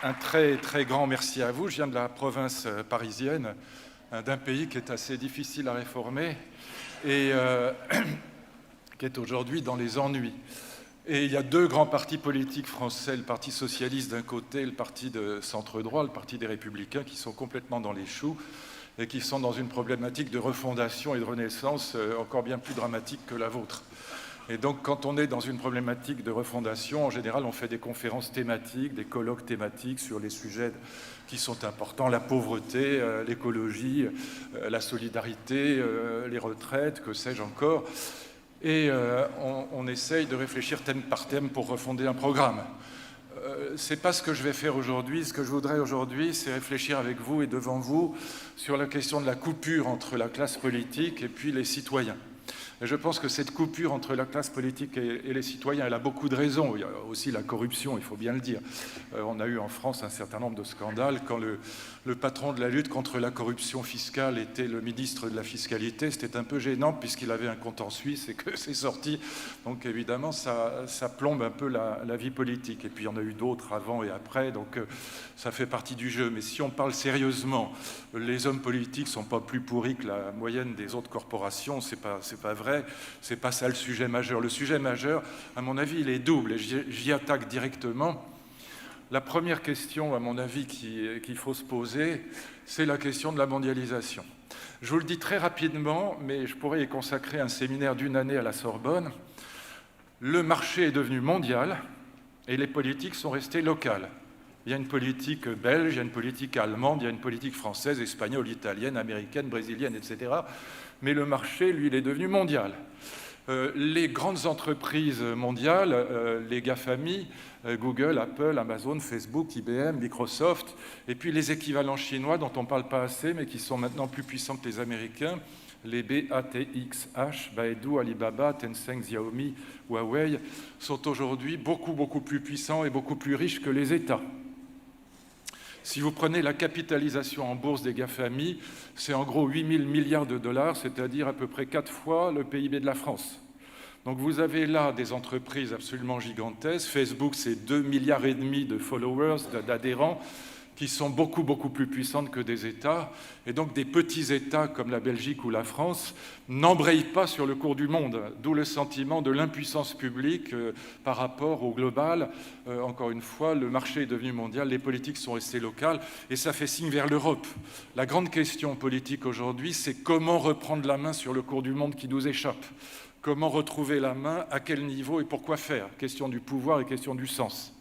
Un très, très grand merci à vous. Je viens de la province parisienne, d'un pays qui est assez difficile à réformer et qui est aujourd'hui dans les ennuis. Et il y a deux grands partis politiques français, le Parti socialiste d'un côté, le parti de centre-droit, le Parti des Républicains, qui sont complètement dans les choux et qui sont dans une problématique de refondation et de renaissance encore bien plus dramatique que la vôtre. Et donc, quand on est dans une problématique de refondation, en général, on fait des conférences thématiques, des colloques thématiques sur les sujets qui sont importants, la pauvreté, l'écologie, la solidarité, les retraites, que sais-je encore. Et on essaye de réfléchir thème par thème pour refonder un programme. C'est pas ce que je vais faire aujourd'hui. Ce que je voudrais aujourd'hui, c'est réfléchir avec vous et devant vous sur la question de la coupure entre la classe politique et puis les citoyens. Et je pense que cette coupure entre la classe politique et les citoyens, elle a beaucoup de raisons. Il y a aussi la corruption, il faut bien le dire. On a eu en France un certain nombre de scandales. Quand le patron de la lutte contre la corruption fiscale était le ministre de la Fiscalité, c'était un peu gênant puisqu'il avait un compte en Suisse et que c'est sorti. Donc évidemment, ça plombe un peu la vie politique. Et puis il y en a eu d'autres avant et après, donc ça fait partie du jeu. Mais si on parle sérieusement, les hommes politiques ne sont pas plus pourris que la moyenne des autres corporations, c'est pas vrai. C'est pas ça le sujet majeur. Le sujet majeur, à mon avis, il est double et j'y attaque directement. La première question, à mon avis, qu'il faut se poser, c'est la question de la mondialisation. Je vous le dis très rapidement, mais je pourrais y consacrer un séminaire d'une année à la Sorbonne. Le marché est devenu mondial et les politiques sont restées locales. Il y a une politique belge, il y a une politique allemande, il y a une politique française, espagnole, italienne, américaine, brésilienne, etc. Mais le marché, lui, il est devenu mondial. Les grandes entreprises mondiales, les GAFAMI, Google, Apple, Amazon, Facebook, IBM, Microsoft, et puis les équivalents chinois dont on ne parle pas assez, mais qui sont maintenant plus puissants que les Américains, les BATXH, Baidu, Alibaba, Tencent, Xiaomi, Huawei, sont aujourd'hui beaucoup plus puissants et beaucoup plus riches que les États. Si vous prenez la capitalisation en bourse des GAFAMI, c'est en gros 8 000 milliards de dollars, c'est-à-dire à peu près 4 fois le PIB de la France. Donc vous avez là des entreprises absolument gigantesques. Facebook, c'est 2,5 milliards de followers, d'adhérents, qui sont beaucoup plus puissantes que des États. Et donc des petits États comme la Belgique ou la France n'embrayent pas sur le cours du monde, d'où le sentiment de l'impuissance publique par rapport au global. Encore une fois, le marché est devenu mondial, les politiques sont restées locales, et ça fait signe vers l'Europe. La grande question politique aujourd'hui, c'est comment reprendre la main sur le cours du monde qui nous échappe. Comment retrouver la main, à quel niveau et pourquoi faire? Question du pouvoir et question du sens.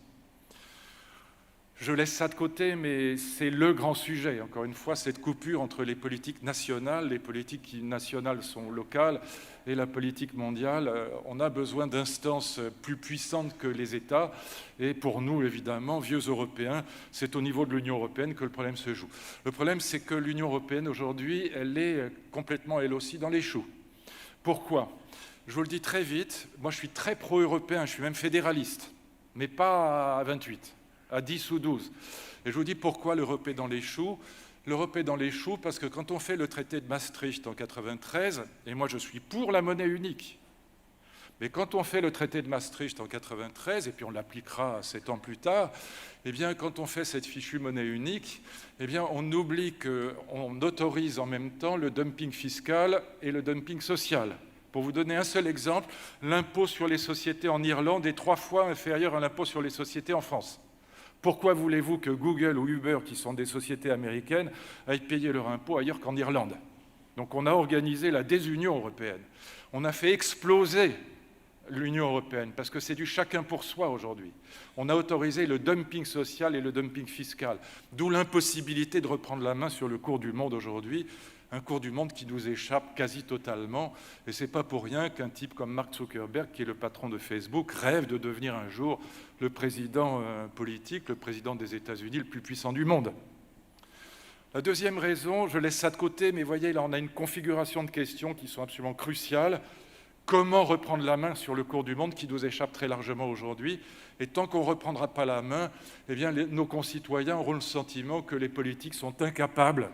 Je laisse ça de côté, mais c'est le grand sujet. Encore une fois, cette coupure entre les politiques nationales, les politiques qui nationales sont locales, et la politique mondiale. On a besoin d'instances plus puissantes que les États. Et pour nous, évidemment, vieux Européens, c'est au niveau de l'Union européenne que le problème se joue. Le problème, c'est que l'Union européenne, aujourd'hui, elle est complètement, elle aussi, dans les choux. Pourquoi? Je vous le dis très vite. Moi, je suis très pro-européen, je suis même fédéraliste, mais pas à 28. À 10 ou 12. Et je vous dis pourquoi l'Europe est dans les choux. L'Europe est dans les choux parce que quand on fait le traité de Maastricht en 1993, et moi je suis pour la monnaie unique, mais quand on fait le traité de Maastricht en 1993, et puis on l'appliquera 7 ans plus tard, eh bien quand on fait cette fichue monnaie unique, eh bien on oublie qu'on autorise en même temps le dumping fiscal et le dumping social. Pour vous donner un seul exemple, l'impôt sur les sociétés en Irlande est 3 fois inférieur à l'impôt sur les sociétés en France. Pourquoi voulez-vous que Google ou Uber, qui sont des sociétés américaines, aillent payer leur impôt ailleurs qu'en Irlande? Donc on a organisé la désunion européenne. On a fait exploser l'Union européenne, parce que c'est du chacun pour soi aujourd'hui. On a autorisé le dumping social et le dumping fiscal, d'où l'impossibilité de reprendre la main sur le cours du monde aujourd'hui, un cours du monde qui nous échappe quasi totalement. Et ce n'est pas pour rien qu'un type comme Mark Zuckerberg, qui est le patron de Facebook, rêve de devenir un jour le président politique, le président des États-Unis le plus puissant du monde. La deuxième raison, je laisse ça de côté, mais voyez, là on a une configuration de questions qui sont absolument cruciales. Comment reprendre la main sur le cours du monde qui nous échappe très largement aujourd'hui? Et tant qu'on ne reprendra pas la main, eh bien, nos concitoyens auront le sentiment que les politiques sont incapables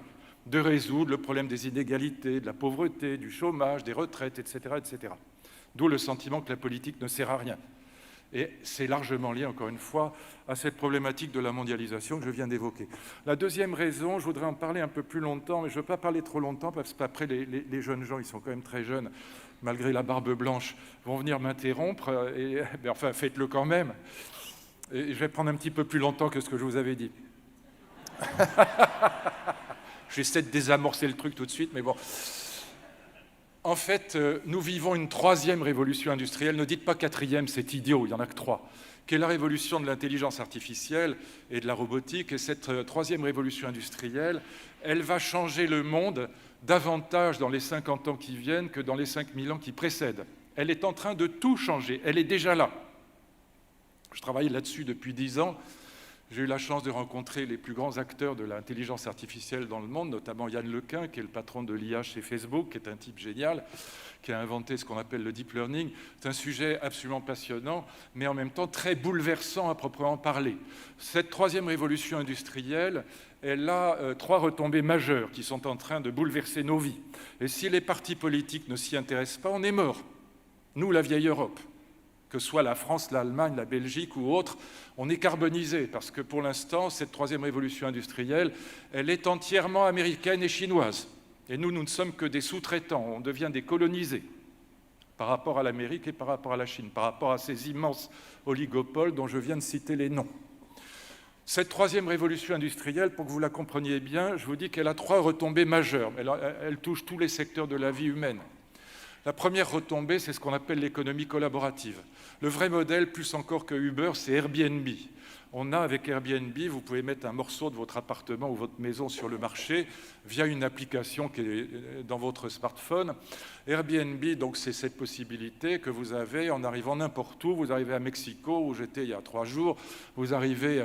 de résoudre le problème des inégalités, de la pauvreté, du chômage, des retraites, etc. D'où le sentiment que la politique ne sert à rien. Et c'est largement lié, encore une fois, à cette problématique de la mondialisation que je viens d'évoquer. La deuxième raison, je voudrais en parler un peu plus longtemps, mais je ne veux pas parler trop longtemps, parce qu'après, les jeunes gens, ils sont quand même très jeunes, malgré la barbe blanche, vont venir m'interrompre, et enfin, faites-le quand même. Et je vais prendre un petit peu plus longtemps que ce que je vous avais dit. J'essaie de désamorcer le truc tout de suite, mais bon... En fait, nous vivons une troisième révolution industrielle. Ne dites pas quatrième, c'est idiot, il n'y en a que trois, qui est la révolution de l'intelligence artificielle et de la robotique. Et cette troisième révolution industrielle, elle va changer le monde davantage dans les 50 ans qui viennent que dans les 5000 ans qui précèdent. Elle est en train de tout changer, elle est déjà là. Je travaille là-dessus depuis 10 ans. J'ai eu la chance de rencontrer les plus grands acteurs de l'intelligence artificielle dans le monde, notamment Yann LeCun, qui est le patron de l'IA chez Facebook, qui est un type génial, qui a inventé ce qu'on appelle le deep learning. C'est un sujet absolument passionnant, mais en même temps très bouleversant à proprement parler. Cette troisième révolution industrielle, elle a trois retombées majeures qui sont en train de bouleverser nos vies. Et si les partis politiques ne s'y intéressent pas, on est mort. Nous, la vieille Europe. Que ce soit la France, l'Allemagne, la Belgique ou autre, on est carbonisé, parce que pour l'instant, cette troisième révolution industrielle, elle est entièrement américaine et chinoise. Et nous ne sommes que des sous-traitants, on devient des colonisés par rapport à l'Amérique et par rapport à la Chine, par rapport à ces immenses oligopoles dont je viens de citer les noms. Cette troisième révolution industrielle, pour que vous la compreniez bien, je vous dis qu'elle a trois retombées majeures. Elle touche tous les secteurs de la vie humaine. La première retombée, c'est ce qu'on appelle l'économie collaborative. Le vrai modèle, plus encore que Uber, c'est Airbnb. On a avec Airbnb, vous pouvez mettre un morceau de votre appartement ou votre maison sur le marché via une application qui est dans votre smartphone. Airbnb, donc, c'est cette possibilité que vous avez en arrivant n'importe où. Vous arrivez à Mexico, où j'étais il y a 3 jours, vous arrivez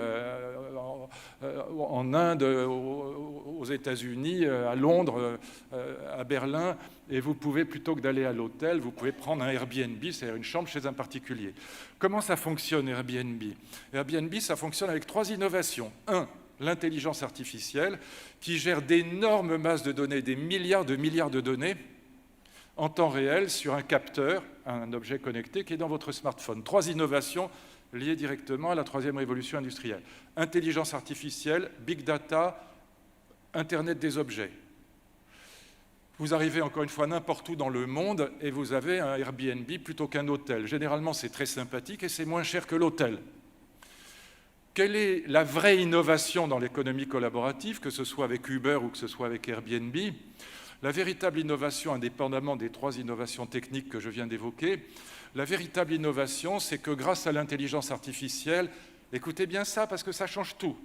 en Inde, aux États-Unis, à Londres, à Berlin, et vous pouvez, plutôt que d'aller à l'hôtel, vous pouvez prendre un Airbnb, c'est-à-dire une chambre chez un particulier. Comment ça fonctionne, Airbnb? Airbnb, ça fonctionne avec 3 innovations. 1, l'intelligence artificielle, qui gère d'énormes masses de données, des milliards de données, en temps réel, sur un capteur, un objet connecté qui est dans votre smartphone. 3 innovations liées directement à la troisième révolution industrielle. Intelligence artificielle, big data, Internet des objets. Vous arrivez encore une fois n'importe où dans le monde et vous avez un Airbnb plutôt qu'un hôtel. Généralement, c'est très sympathique et c'est moins cher que l'hôtel. Quelle est la vraie innovation dans l'économie collaborative, que ce soit avec Uber ou que ce soit avec Airbnb? La véritable innovation, indépendamment des 3 innovations techniques que je viens d'évoquer, la véritable innovation, c'est que grâce à l'intelligence artificielle, écoutez bien ça parce que ça change tout,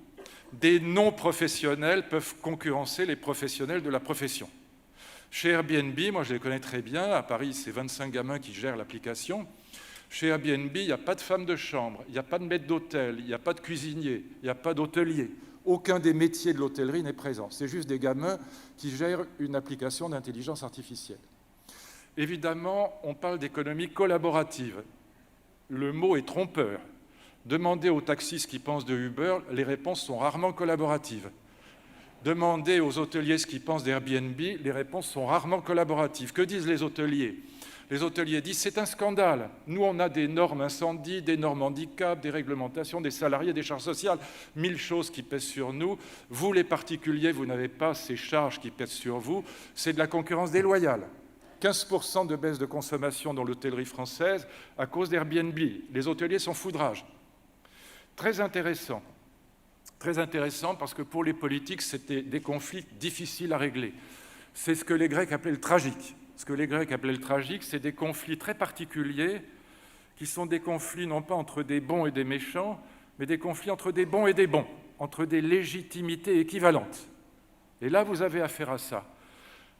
des non-professionnels peuvent concurrencer les professionnels de la profession. Chez Airbnb, moi je les connais très bien, à Paris c'est 25 gamins qui gèrent l'application. Chez Airbnb, il n'y a pas de femme de chambre, il n'y a pas de maître d'hôtel, il n'y a pas de cuisinier, il n'y a pas d'hôtelier. Aucun des métiers de l'hôtellerie n'est présent. C'est juste des gamins qui gèrent une application d'intelligence artificielle. Évidemment, on parle d'économie collaborative. Le mot est trompeur. Demandez aux taxistes qui pensent de Uber, les réponses sont rarement collaboratives. Demandez aux hôteliers ce qu'ils pensent d'Airbnb, les réponses sont rarement collaboratives. Que disent les hôteliers? Les hôteliers disent « c'est un scandale, nous on a des normes incendie, des normes handicap, des réglementations, des salariés, des charges sociales, 1000 choses qui pèsent sur nous. Vous les particuliers, vous n'avez pas ces charges qui pèsent sur vous, c'est de la concurrence déloyale. » 15% de baisse de consommation dans l'hôtellerie française à cause d'Airbnb. Les hôteliers sont foudrage. Très intéressant parce que pour les politiques, c'était des conflits difficiles à régler. C'est ce que les Grecs appelaient le tragique. Ce que les Grecs appelaient le tragique, c'est des conflits très particuliers qui sont des conflits non pas entre des bons et des méchants, mais des conflits entre des bons et des bons, entre des légitimités équivalentes. Et là, vous avez affaire à ça.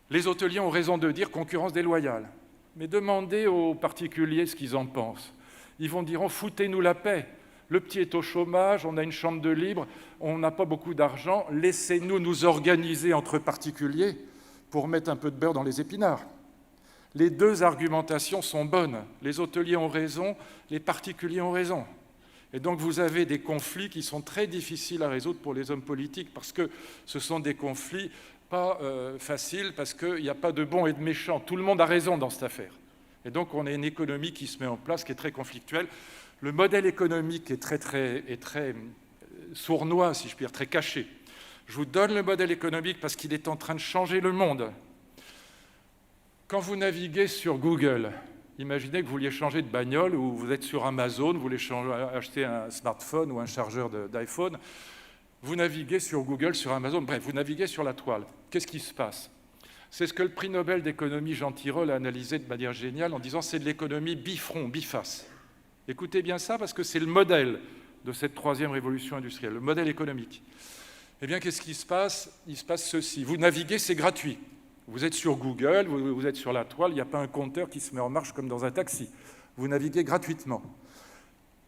Les hôteliers ont raison de dire concurrence déloyale. Mais demandez aux particuliers ce qu'ils en pensent. Ils vont dire « foutez-nous la paix ». Le petit est au chômage, on a une chambre de libre, on n'a pas beaucoup d'argent, laissez-nous nous organiser entre particuliers pour mettre un peu de beurre dans les épinards. Les 2 argumentations sont bonnes. Les hôteliers ont raison, les particuliers ont raison. Et donc vous avez des conflits qui sont très difficiles à résoudre pour les hommes politiques parce que ce sont des conflits pas faciles, parce qu'il n'y a pas de bons et de méchants. Tout le monde a raison dans cette affaire. Et donc on a une économie qui se met en place, qui est très conflictuelle. Le modèle économique est très sournois, si je puis dire, très caché. Je vous donne le modèle économique parce qu'il est en train de changer le monde. Quand vous naviguez sur Google, imaginez que vous vouliez changer de bagnole ou vous êtes sur Amazon, vous voulez acheter un smartphone ou un chargeur d'iPhone, vous naviguez sur Google, sur Amazon, bref, vous naviguez sur la toile. Qu'est-ce qui se passe? C'est ce que le prix Nobel d'économie Jean Tirole a analysé de manière géniale en disant c'est de l'économie bifront, biface. Écoutez bien ça parce que c'est le modèle de cette troisième révolution industrielle, le modèle économique. Eh bien, qu'est-ce qui se passe? Il se passe ceci. Vous naviguez, c'est gratuit. Vous êtes sur Google, vous êtes sur la toile, il n'y a pas un compteur qui se met en marche comme dans un taxi. Vous naviguez gratuitement.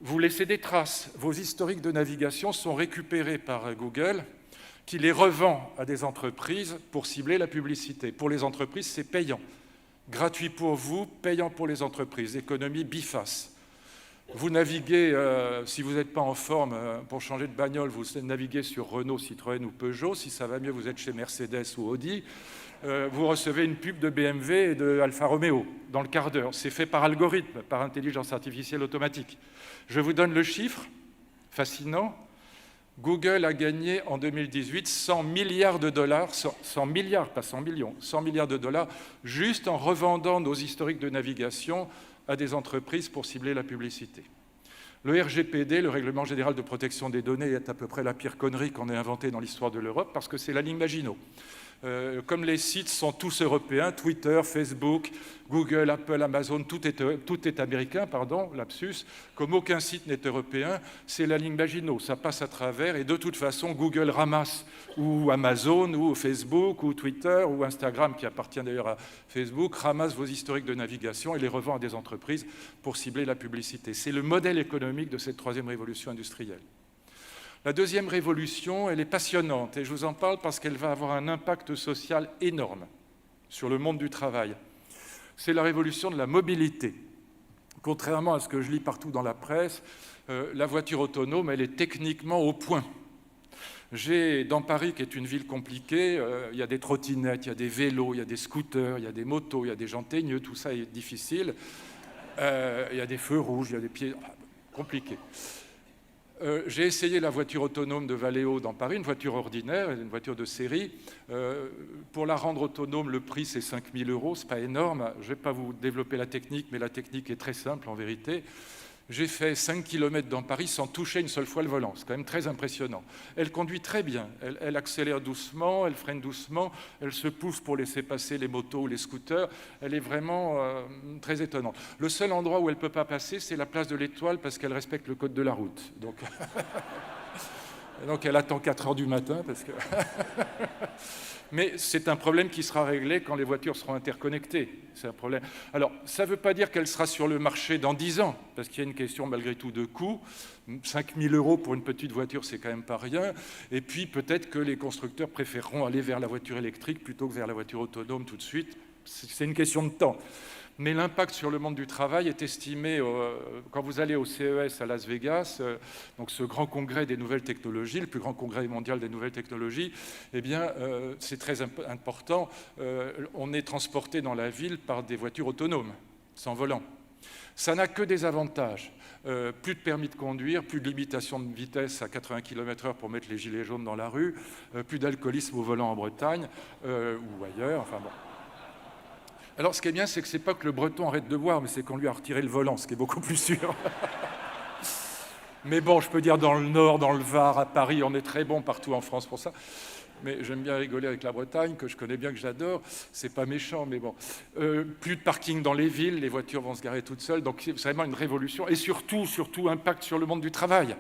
Vous laissez des traces. Vos historiques de navigation sont récupérés par Google, qui les revend à des entreprises pour cibler la publicité. Pour les entreprises, c'est payant. Gratuit pour vous, payant pour les entreprises. Économie biface. Vous naviguez, si vous n'êtes pas en forme pour changer de bagnole, vous naviguez sur Renault, Citroën ou Peugeot. Si ça va mieux, vous êtes chez Mercedes ou Audi. Vous recevez une pub de BMW et de Alfa Romeo dans le quart d'heure. C'est fait par algorithme, par intelligence artificielle automatique. Je vous donne le chiffre, fascinant. Google a gagné en 2018 100 milliards de dollars, 100 milliards, pas 100 millions, 100 milliards de dollars, juste en revendant nos historiques de navigation à des entreprises pour cibler la publicité. Le RGPD, le Règlement général de protection des données, est à peu près la pire connerie qu'on ait inventée dans l'histoire de l'Europe parce que c'est la ligne Maginot. Comme les sites sont tous européens, Twitter, Facebook, Google, Apple, Amazon, tout est américain, pardon, lapsus, comme aucun site n'est européen, c'est la ligne Maginot, ça passe à travers, et de toute façon, Google ramasse, ou Amazon, ou Facebook, ou Twitter, ou Instagram, qui appartient d'ailleurs à Facebook, ramasse vos historiques de navigation et les revend à des entreprises pour cibler la publicité. C'est le modèle économique de cette troisième révolution industrielle. La deuxième révolution, elle est passionnante et je vous en parle parce qu'elle va avoir un impact social énorme sur le monde du travail. C'est la révolution de la mobilité. Contrairement à ce que je lis partout dans la presse, la voiture autonome, elle est techniquement au point. Dans Paris, qui est une ville compliquée, il y a des trottinettes, il y a des vélos, il y a des scooters, il y a des motos, il y a des gens teigneux, tout ça est difficile. Il y a des feux rouges, il y a des pieds... compliqué. J'ai essayé la voiture autonome de Valeo dans Paris, une voiture ordinaire, une voiture de série. Pour la rendre autonome, le prix, c'est 5 000 €, ce n'est pas énorme. Je ne vais pas vous développer la technique, mais la technique est très simple en vérité. J'ai fait 5 km dans Paris sans toucher une seule fois le volant. C'est quand même très impressionnant. Elle conduit très bien. Elle accélère doucement, elle freine doucement, elle se pousse pour laisser passer les motos ou les scooters. Elle est vraiment très étonnante. Le seul endroit où elle ne peut pas passer, c'est la place de l'Étoile parce qu'elle respecte le code de la route. Donc elle attend 4 heures du matin parce que... Mais c'est un problème qui sera réglé quand les voitures seront interconnectées. C'est un problème. Alors, ça ne veut pas dire qu'elle sera sur le marché dans 10 ans, parce qu'il y a une question malgré tout de coût. 5 000 € pour une petite voiture, c'est quand même pas rien. Et puis peut-être que les constructeurs préféreront aller vers la voiture électrique plutôt que vers la voiture autonome tout de suite. C'est une question de temps. Mais l'impact sur le monde du travail est estimé, quand vous allez au CES à Las Vegas, donc ce grand congrès des nouvelles technologies, le plus grand congrès mondial des nouvelles technologies, eh bien, c'est très important. On est transporté dans la ville par des voitures autonomes, sans volant. Ça n'a que des avantages. Plus de permis de conduire, plus de limitation de vitesse à 80 km/h pour mettre les gilets jaunes dans la rue, plus d'alcoolisme au volant en Bretagne ou ailleurs, enfin bon. Alors, ce qui est bien, c'est que ce n'est pas que le Breton arrête de boire, mais c'est qu'on lui a retiré le volant, ce qui est beaucoup plus sûr. Mais bon, je peux dire dans le Nord, dans le Var, à Paris, on est très bon partout en France pour ça. Mais j'aime bien rigoler avec la Bretagne, que je connais bien, que j'adore. C'est pas méchant, mais bon. Plus de parking dans les villes, les voitures vont se garer toutes seules. Donc, c'est vraiment une révolution. Et surtout, impact sur le monde du travail.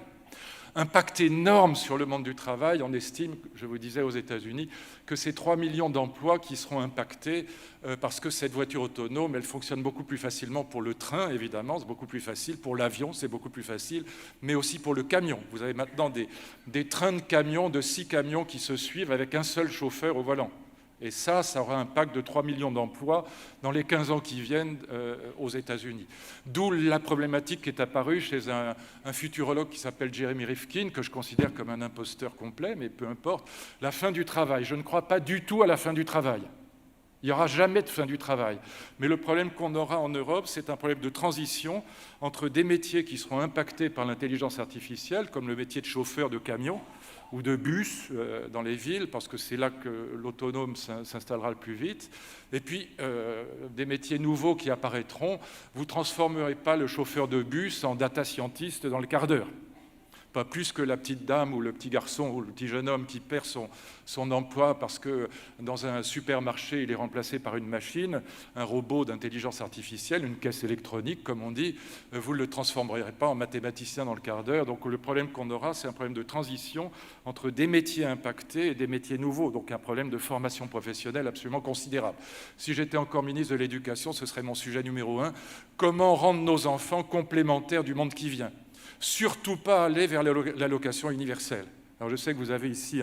Impact énorme sur le monde du travail. On estime, je vous disais aux États-Unis, que c'est 3 millions d'emplois qui seront impactés parce que cette voiture autonome, elle fonctionne beaucoup plus facilement pour le train, évidemment, c'est beaucoup plus facile. Pour l'avion, c'est beaucoup plus facile, mais aussi pour le camion. Vous avez maintenant des trains de camions, de 6 camions qui se suivent avec un seul chauffeur au volant. Et ça aura un impact de 3 millions d'emplois dans les 15 ans qui viennent aux États-Unis. D'où la problématique qui est apparue chez un futurologue qui s'appelle Jeremy Rifkin, que je considère comme un imposteur complet, mais peu importe, la fin du travail. Je ne crois pas du tout à la fin du travail. Il n'y aura jamais de fin du travail. Mais le problème qu'on aura en Europe, c'est un problème de transition entre des métiers qui seront impactés par l'intelligence artificielle, comme le métier de chauffeur de camion ou de bus dans les villes, parce que c'est là que l'autonome s'installera le plus vite, et puis des métiers nouveaux qui apparaîtront. Vous ne transformerez pas le chauffeur de bus en data scientist dans le quart d'heure. Pas plus que la petite dame ou le petit garçon ou le petit jeune homme qui perd son emploi parce que dans un supermarché, il est remplacé par une machine, un robot d'intelligence artificielle, une caisse électronique, comme on dit, vous ne le transformerez pas en mathématicien dans le quart d'heure. Donc le problème qu'on aura, c'est un problème de transition entre des métiers impactés et des métiers nouveaux, donc un problème de formation professionnelle absolument considérable. Si j'étais encore ministre de l'Éducation, ce serait mon sujet numéro 1, comment rendre nos enfants complémentaires du monde qui vient ? Surtout pas aller vers l'allocation universelle. Alors je sais que vous avez ici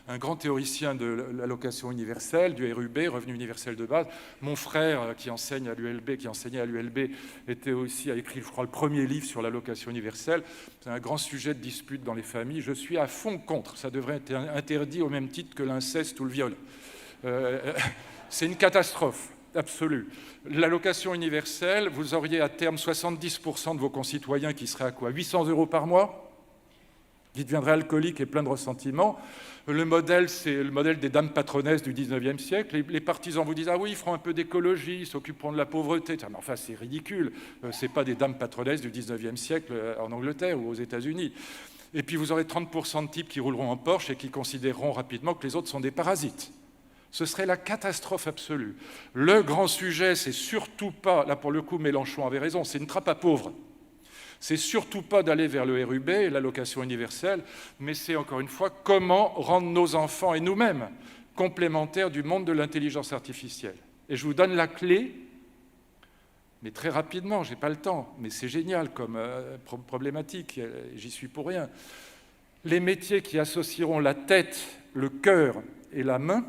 un grand théoricien de l'allocation universelle, du RUB, revenu universel de base. Mon frère qui enseignait à l'ULB, a écrit, je crois, le premier livre sur l'allocation universelle. C'est un grand sujet de dispute dans les familles. Je suis à fond contre. Ça devrait être interdit au même titre que l'inceste ou le viol. C'est une catastrophe absolue. L'allocation universelle, vous auriez à terme 70% de vos concitoyens qui seraient à quoi ? 800 € par mois, qui deviendraient alcooliques et pleins de ressentiments. Le modèle, c'est le modèle des dames patronesses du 19e siècle. Les partisans vous disent « Ah oui, ils feront un peu d'écologie, ils s'occuperont de la pauvreté. » Mais enfin, c'est ridicule. Ce n'est pas des dames patronesses du 19e siècle en Angleterre ou aux États-Unis. Et puis vous aurez 30% de types qui rouleront en Porsche et qui considéreront rapidement que les autres sont des parasites. Ce serait la catastrophe absolue. Le grand sujet, c'est surtout pas, là pour le coup Mélenchon avait raison, c'est une trappe à pauvres. C'est surtout pas d'aller vers le RUB, l'allocation universelle, mais c'est encore une fois comment rendre nos enfants et nous-mêmes complémentaires du monde de l'intelligence artificielle. Et je vous donne la clé, mais très rapidement, je n'ai pas le temps, mais c'est génial comme problématique, j'y suis pour rien. Les métiers qui associeront la tête, le cœur et la main,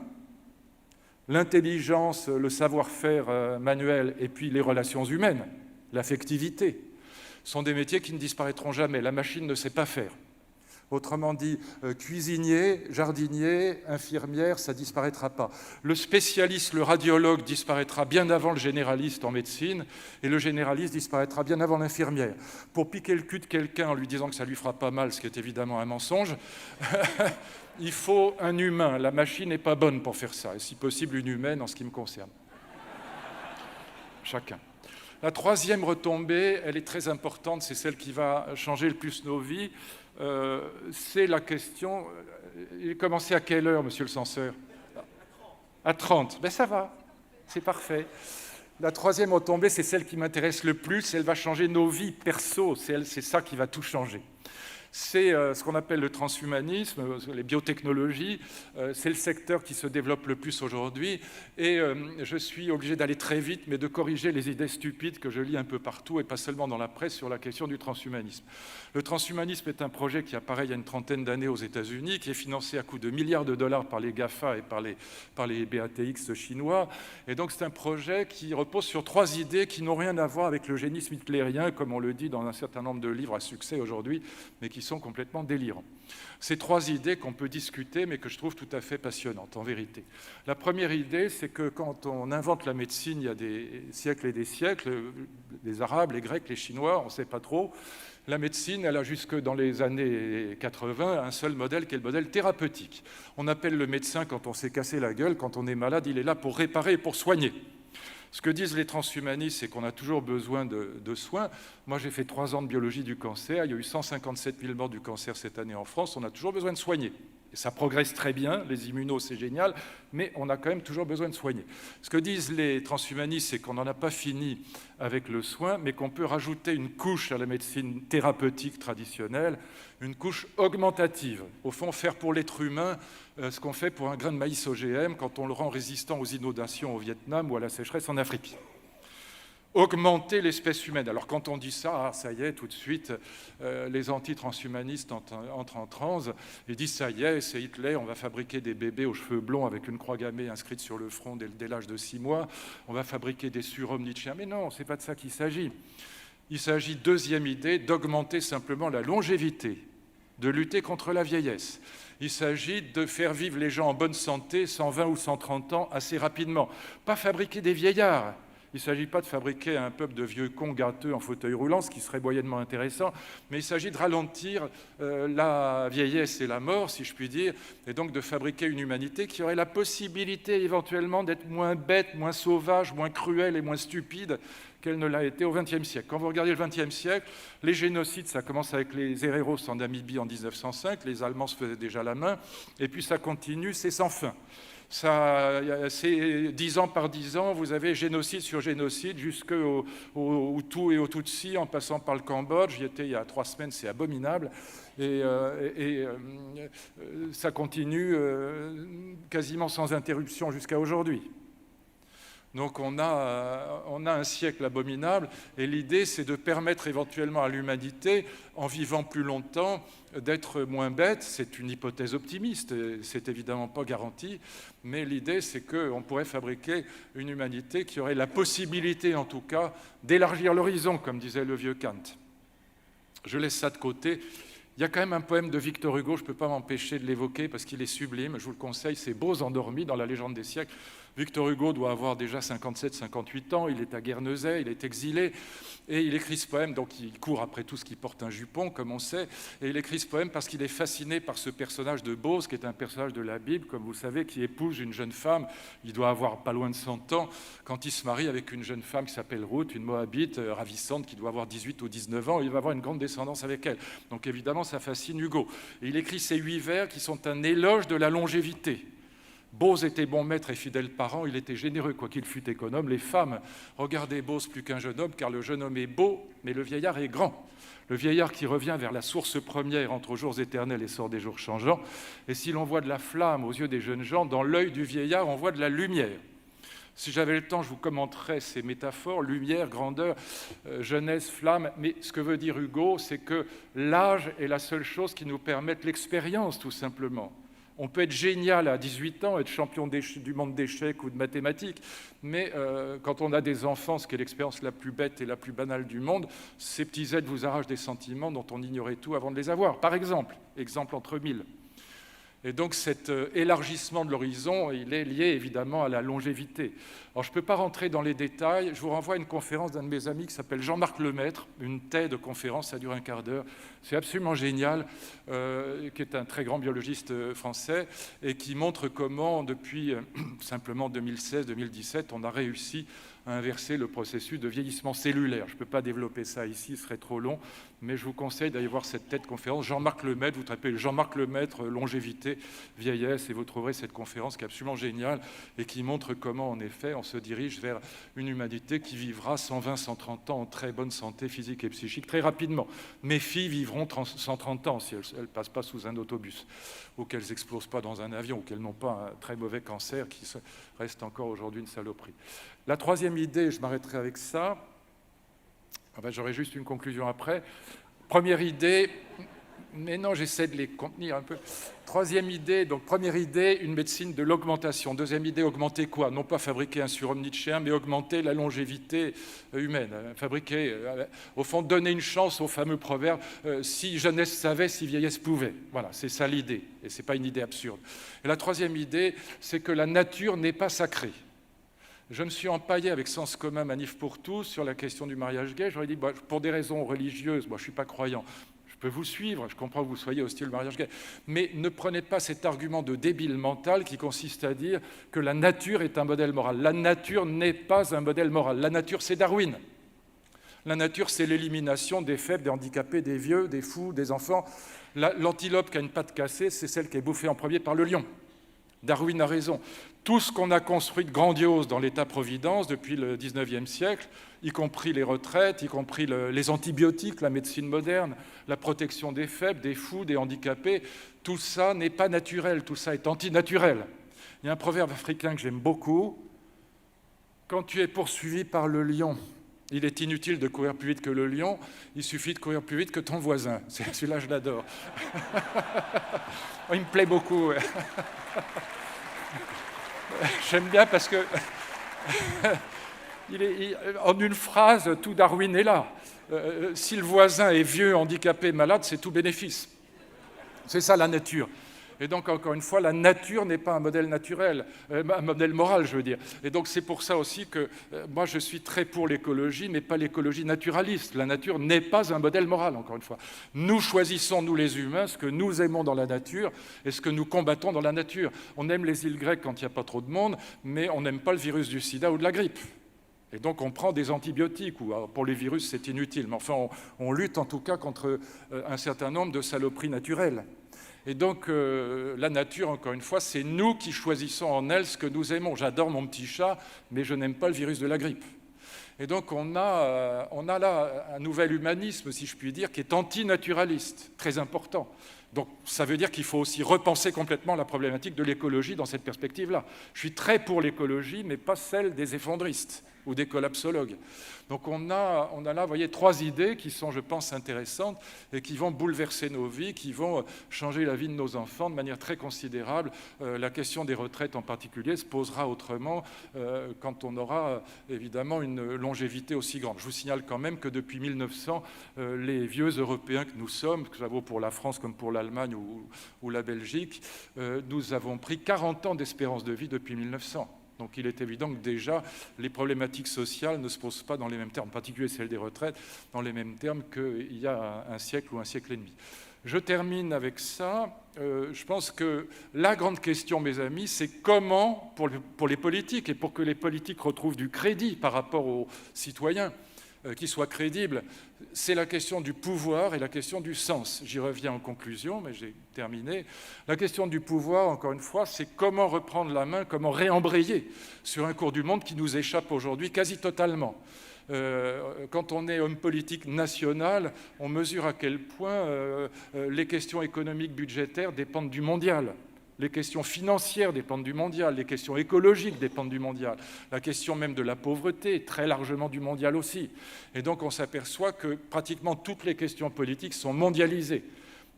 l'intelligence, le savoir-faire manuel et puis les relations humaines, l'affectivité, sont des métiers qui ne disparaîtront jamais. La machine ne sait pas faire. Autrement dit, cuisinier, jardinier, infirmière, ça ne disparaîtra pas. Le spécialiste, le radiologue disparaîtra bien avant le généraliste en médecine et le généraliste disparaîtra bien avant l'infirmière. Pour piquer le cul de quelqu'un en lui disant que ça ne lui fera pas mal, ce qui est évidemment un mensonge, il faut un humain. La machine n'est pas bonne pour faire ça, et si possible une humaine en ce qui me concerne. Chacun. La troisième retombée, elle est très importante, c'est celle qui va changer le plus nos vies. C'est la question... Il est commencé à quelle heure, monsieur le censeur ? À 30. Ben ça va, c'est parfait. La troisième retombée, c'est celle qui m'intéresse le plus. Elle va changer nos vies perso. C'est ça qui va tout changer. C'est ce qu'on appelle le transhumanisme, les biotechnologies. C'est le secteur qui se développe le plus aujourd'hui. Et je suis obligé d'aller très vite, mais de corriger les idées stupides que je lis un peu partout, et pas seulement dans la presse, sur la question du transhumanisme. Le transhumanisme est un projet qui apparaît il y a une trentaine d'années aux États-Unis, qui est financé à coût de milliards de dollars par les GAFA et par les BATX chinois. Et donc c'est un projet qui repose sur 3 idées qui n'ont rien à voir avec l'eugénisme hitlérien, comme on le dit dans un certain nombre de livres à succès aujourd'hui, mais qui sont complètement délirants. Ces 3 idées qu'on peut discuter, mais que je trouve tout à fait passionnantes, en vérité. La première idée, c'est que quand on invente la médecine il y a des siècles et des siècles, les Arabes, les Grecs, les Chinois, on ne sait pas trop, la médecine, elle a jusque dans les années 80 un seul modèle qui est le modèle thérapeutique. On appelle le médecin quand on s'est cassé la gueule, quand on est malade, il est là pour réparer et pour soigner. Ce que disent les transhumanistes, c'est qu'on a toujours besoin de soins. Moi, j'ai fait 3 ans de biologie du cancer. Il y a eu 157 000 morts du cancer cette année en France. On a toujours besoin de soigner. Et ça progresse très bien. Les immunos, c'est génial. Mais on a quand même toujours besoin de soigner. Ce que disent les transhumanistes, c'est qu'on n'en a pas fini avec le soin, mais qu'on peut rajouter une couche à la médecine thérapeutique traditionnelle, une couche augmentative. Au fond, faire pour l'être humain ce qu'on fait pour un grain de maïs OGM quand on le rend résistant aux inondations au Vietnam ou à la sécheresse en Afrique. Augmenter l'espèce humaine. Alors quand on dit ça, ça y est, tout de suite, les anti-transhumanistes entrent en transe et disent ça y est, c'est Hitler, on va fabriquer des bébés aux cheveux blonds avec une croix gammée inscrite sur le front dès l'âge de 6 mois, on va fabriquer des surhommes nietzschéens. Mais non, c'est pas de ça qu'il s'agit. Il s'agit, deuxième idée, d'augmenter simplement la longévité de lutter contre la vieillesse. Il s'agit de faire vivre les gens en bonne santé, 120 ou 130 ans, assez rapidement. Pas fabriquer des vieillards. Il ne s'agit pas de fabriquer un peuple de vieux cons gâteux en fauteuil roulant, ce qui serait moyennement intéressant, mais il s'agit de ralentir la vieillesse et la mort, si je puis dire, et donc de fabriquer une humanité qui aurait la possibilité éventuellement d'être moins bête, moins sauvage, moins cruelle et moins stupide qu'elle ne l'a été au XXe siècle. Quand vous regardez le XXe siècle, les génocides, ça commence avec les Hereros en Namibie en 1905, les Allemands se faisaient déjà la main, et puis ça continue, c'est sans fin. C'est 10 ans par 10 ans, vous avez génocide sur génocide, jusqu'au Hutu et au Tutsi, en passant par le Cambodge. J'y étais il y a 3 semaines, c'est abominable. Et ça continue quasiment sans interruption jusqu'à aujourd'hui. Donc on a un siècle abominable, et l'idée c'est de permettre éventuellement à l'humanité, en vivant plus longtemps, d'être moins bête. C'est une hypothèse optimiste, c'est évidemment pas garanti, mais l'idée c'est qu'on pourrait fabriquer une humanité qui aurait la possibilité en tout cas d'élargir l'horizon, comme disait le vieux Kant. Je laisse ça de côté. Il y a quand même un poème de Victor Hugo, je ne peux pas m'empêcher de l'évoquer parce qu'il est sublime, je vous le conseille, c'est Beaux endormis dans la légende des siècles. Victor Hugo doit avoir déjà 57-58 ans, il est à Guernesey, il est exilé, et il écrit ce poème, donc il court après tout ce qui porte un jupon, comme on sait, et il écrit ce poème parce qu'il est fasciné par ce personnage de Bose, qui est un personnage de la Bible, comme vous savez, qui épouse une jeune femme, il doit avoir pas loin de 100 ans, quand il se marie avec une jeune femme qui s'appelle Ruth, une Moabite ravissante, qui doit avoir 18 ou 19 ans, et il va avoir une grande descendance avec elle. Donc évidemment, ça fascine Hugo. Et il écrit ces 8 vers qui sont un éloge de la longévité. Bose était bon maître et fidèle parent, il était généreux, quoiqu'il fût économe. Les femmes regardaient Bose plus qu'un jeune homme, car le jeune homme est beau, mais le vieillard est grand. Le vieillard qui revient vers la source première entre aux jours éternels et sort des jours changeants. Et si l'on voit de la flamme aux yeux des jeunes gens, dans l'œil du vieillard, on voit de la lumière. Si j'avais le temps, je vous commenterais ces métaphores, lumière, grandeur, jeunesse, flamme. Mais ce que veut dire Hugo, c'est que l'âge est la seule chose qui nous permette l'expérience, tout simplement. On peut être génial à 18 ans, être champion du monde d'échecs ou de mathématiques, mais quand on a des enfants, ce qui est l'expérience la plus bête et la plus banale du monde, ces petits êtres vous arrachent des sentiments dont on ignorait tout avant de les avoir. Par exemple, exemple entre mille. Et donc cet élargissement de l'horizon, il est lié évidemment à la longévité. Alors je ne peux pas rentrer dans les détails, je vous renvoie à une conférence d'un de mes amis qui s'appelle Jean-Marc Lemaître, une TED conférence, ça dure un quart d'heure, c'est absolument génial, qui est un très grand biologiste français, et qui montre comment depuis simplement 2016-2017, on a réussi à inverser le processus de vieillissement cellulaire. Je ne peux pas développer ça ici, ce serait trop long, mais je vous conseille d'aller voir cette TED conférence. Jean-Marc Lemaître, vous tapez Jean-Marc Lemaître, longévité, vieillesse, et vous trouverez cette conférence qui est absolument géniale et qui montre comment, en effet, on se dirige vers une humanité qui vivra 120-130 ans en très bonne santé physique et psychique très rapidement. Mes filles vivront 130 ans si elles ne passent pas sous un autobus, ou qu'elles n'explosent pas dans un avion, ou qu'elles n'ont pas un très mauvais cancer qui reste encore aujourd'hui une saloperie. La troisième idée, je m'arrêterai avec ça. J'aurai juste une conclusion après. Première idée, mais non, j'essaie de les contenir un peu. Troisième idée, donc première idée, une médecine de l'augmentation. Deuxième idée, augmenter quoi? Non pas fabriquer un surhomme nietzschéen, mais augmenter la longévité humaine. Fabriquer, au fond, donner une chance au fameux proverbe si jeunesse savait, si vieillesse pouvait. Voilà, c'est ça l'idée, et ce n'est pas une idée absurde. Et la troisième idée, c'est que la nature n'est pas sacrée. Je me suis empaillé avec Sens commun, Manif pour tous, sur la question du mariage gay. J'aurais dit, pour des raisons religieuses, moi je ne suis pas croyant, je peux vous suivre, je comprends que vous soyez hostile au mariage gay, mais ne prenez pas cet argument de débile mental qui consiste à dire que la nature est un modèle moral. La nature n'est pas un modèle moral. La nature, c'est Darwin. La nature, c'est l'élimination des faibles, des handicapés, des vieux, des fous, des enfants. L'antilope qui a une patte cassée, c'est celle qui est bouffée en premier par le lion. Darwin a raison. Tout ce qu'on a construit de grandiose dans l'État-providence depuis le XIXe siècle, y compris les retraites, y compris les antibiotiques, la médecine moderne, la protection des faibles, des fous, des handicapés, tout ça n'est pas naturel, tout ça est antinaturel. Il y a un proverbe africain que j'aime beaucoup. Quand tu es poursuivi par le lion, il est inutile de courir plus vite que le lion, il suffit de courir plus vite que ton voisin. Celui-là, je l'adore. Il me plaît beaucoup. J'aime bien parce que, en une phrase, tout Darwin est là. Si le voisin est vieux, handicapé, malade, c'est tout bénéfice. C'est ça la nature. Et donc, encore une fois, la nature n'est pas un modèle naturel, un modèle moral, je veux dire. Et donc, c'est pour ça aussi que moi, je suis très pour l'écologie, mais pas l'écologie naturaliste. La nature n'est pas un modèle moral, encore une fois. Nous choisissons, nous les humains, ce que nous aimons dans la nature et ce que nous combattons dans la nature. On aime les îles grecques quand il n'y a pas trop de monde, mais on n'aime pas le virus du sida ou de la grippe. Et donc, on prend des antibiotiques, ou pour les virus, c'est inutile. Mais enfin, on lutte en tout cas contre un certain nombre de saloperies naturelles. Et donc, la nature, encore une fois, c'est nous qui choisissons en elle ce que nous aimons. J'adore mon petit chat, mais je n'aime pas le virus de la grippe. Et donc, on a là un nouvel humanisme, si je puis dire, qui est antinaturaliste, très important. Donc, ça veut dire qu'il faut aussi repenser complètement la problématique de l'écologie dans cette perspective-là. Je suis très pour l'écologie, mais pas celle des effondristes ou des collapsologues. Donc on a là, vous voyez, 3 idées qui sont, je pense, intéressantes et qui vont bouleverser nos vies, qui vont changer la vie de nos enfants de manière très considérable. La question des retraites en particulier se posera autrement quand on aura évidemment une longévité aussi grande. Je vous signale quand même que depuis 1900, les vieux Européens que nous sommes, que ça vaut pour la France comme pour l'Allemagne ou la Belgique, nous avons pris 40 ans d'espérance de vie depuis 1900. Donc il est évident que déjà, les problématiques sociales ne se posent pas dans les mêmes termes, en particulier celle des retraites, dans les mêmes termes qu'il y a un siècle ou un siècle et demi. Je termine avec ça. Je pense que la grande question, mes amis, c'est comment, pour les politiques, et pour que les politiques retrouvent du crédit par rapport aux citoyens, qui soient crédibles, c'est la question du pouvoir et la question du sens. J'y reviens en conclusion, mais j'ai terminé. La question du pouvoir, encore une fois, c'est comment reprendre la main, comment réembrayer sur un cours du monde qui nous échappe aujourd'hui quasi totalement. Quand on est homme politique national, on mesure à quel point les questions économiques, budgétaires dépendent du mondial. Les questions financières dépendent du mondial, les questions écologiques dépendent du mondial, la question même de la pauvreté, très largement du mondial aussi. Et donc on s'aperçoit que pratiquement toutes les questions politiques sont mondialisées,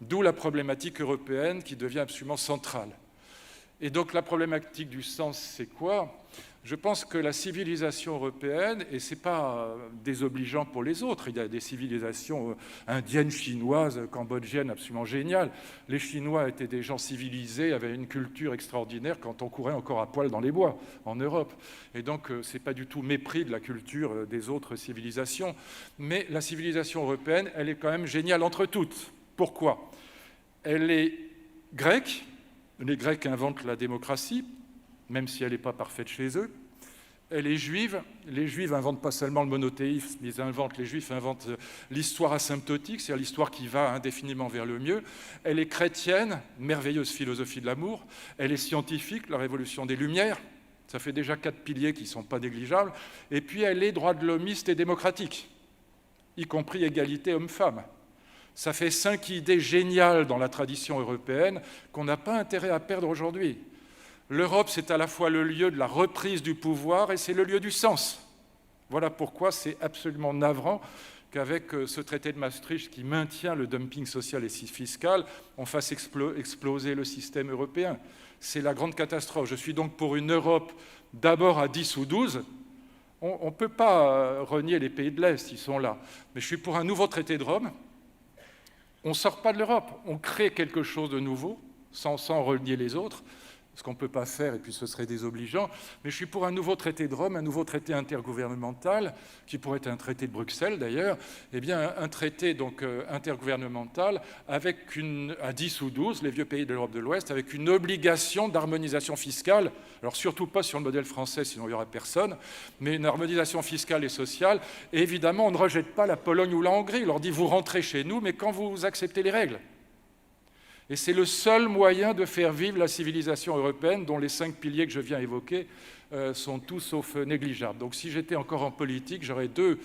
d'où la problématique européenne qui devient absolument centrale. Et donc la problématique du sens, c'est quoi ? Je pense que la civilisation européenne, et ce n'est pas désobligeant pour les autres, il y a des civilisations indiennes, chinoises, cambodgiennes absolument géniales. Les Chinois étaient des gens civilisés, avaient une culture extraordinaire quand on courait encore à poil dans les bois en Europe. Et donc ce n'est pas du tout mépris de la culture des autres civilisations. Mais la civilisation européenne, elle est quand même géniale entre toutes. Pourquoi ? Elle est grecque. Les Grecs inventent la démocratie, même si elle n'est pas parfaite chez eux. Elle est juive. Les Juifs n'inventent pas seulement le monothéisme, les Juifs inventent l'histoire asymptotique, c'est-à-dire l'histoire qui va indéfiniment vers le mieux. Elle est chrétienne, merveilleuse philosophie de l'amour. Elle est scientifique, la révolution des Lumières. Ça fait déjà 4 piliers qui ne sont pas négligeables. Et puis elle est droit de l'hommiste et démocratique, y compris égalité homme-femme. Ça fait 5 idées géniales dans la tradition européenne qu'on n'a pas intérêt à perdre aujourd'hui. L'Europe, c'est à la fois le lieu de la reprise du pouvoir et c'est le lieu du sens. Voilà pourquoi c'est absolument navrant qu'avec ce traité de Maastricht qui maintient le dumping social et fiscal, on fasse exploser le système européen. C'est la grande catastrophe. Je suis donc pour une Europe d'abord à 10 ou 12. On ne peut pas renier les pays de l'Est, ils sont là. Mais je suis pour un nouveau traité de Rome. On ne sort pas de l'Europe, on crée quelque chose de nouveau, sans renier les autres, ce qu'on ne peut pas faire, et puis ce serait désobligeant. Mais je suis pour un nouveau traité de Rome, un nouveau traité intergouvernemental, qui pourrait être un traité de Bruxelles d'ailleurs, eh bien un traité donc intergouvernemental avec à 10 ou 12, les vieux pays de l'Europe de l'Ouest, avec une obligation d'harmonisation fiscale, alors surtout pas sur le modèle français, sinon il n'y aura personne, mais une harmonisation fiscale et sociale. Et évidemment, on ne rejette pas la Pologne ou la Hongrie, on leur dit vous rentrez chez nous, mais quand vous acceptez les règles. Et c'est le seul moyen de faire vivre la civilisation européenne dont les 5 piliers que je viens évoquer sont tous sauf négligeables. Donc si j'étais encore en politique, j'aurais deux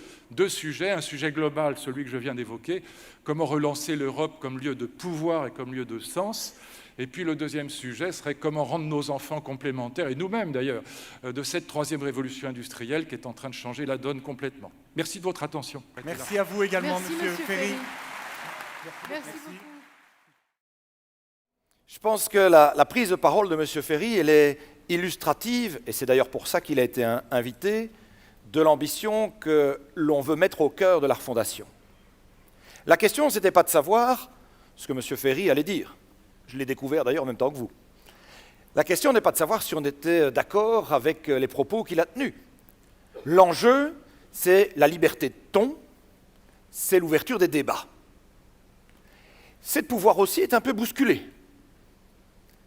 sujets. Un sujet global, celui que je viens d'évoquer, comment relancer l'Europe comme lieu de pouvoir et comme lieu de sens. Et puis le deuxième sujet serait comment rendre nos enfants complémentaires, et nous-mêmes d'ailleurs, de cette 3e révolution industrielle qui est en train de changer la donne complètement. Merci de votre attention. Merci à vous également, Monsieur Ferry. Merci beaucoup. Je pense que la prise de parole de M. Ferry, elle est illustrative, et c'est d'ailleurs pour ça qu'il a été invité, de l'ambition que l'on veut mettre au cœur de la refondation. La question, ce n'était pas de savoir ce que M. Ferry allait dire. Je l'ai découvert d'ailleurs en même temps que vous. La question n'est pas de savoir si on était d'accord avec les propos qu'il a tenus. L'enjeu, c'est la liberté de ton, c'est l'ouverture des débats. C'est de pouvoir aussi être un peu bousculé.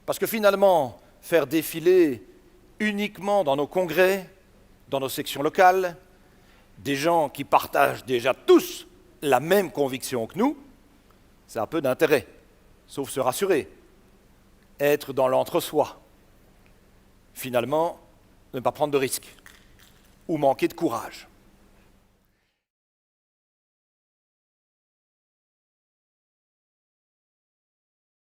Parce que finalement, faire défiler uniquement dans nos congrès, dans nos sections locales, des gens qui partagent déjà tous la même conviction que nous, c'est un peu d'intérêt, sauf se rassurer, être dans l'entre-soi. Finalement, ne pas prendre de risques ou manquer de courage.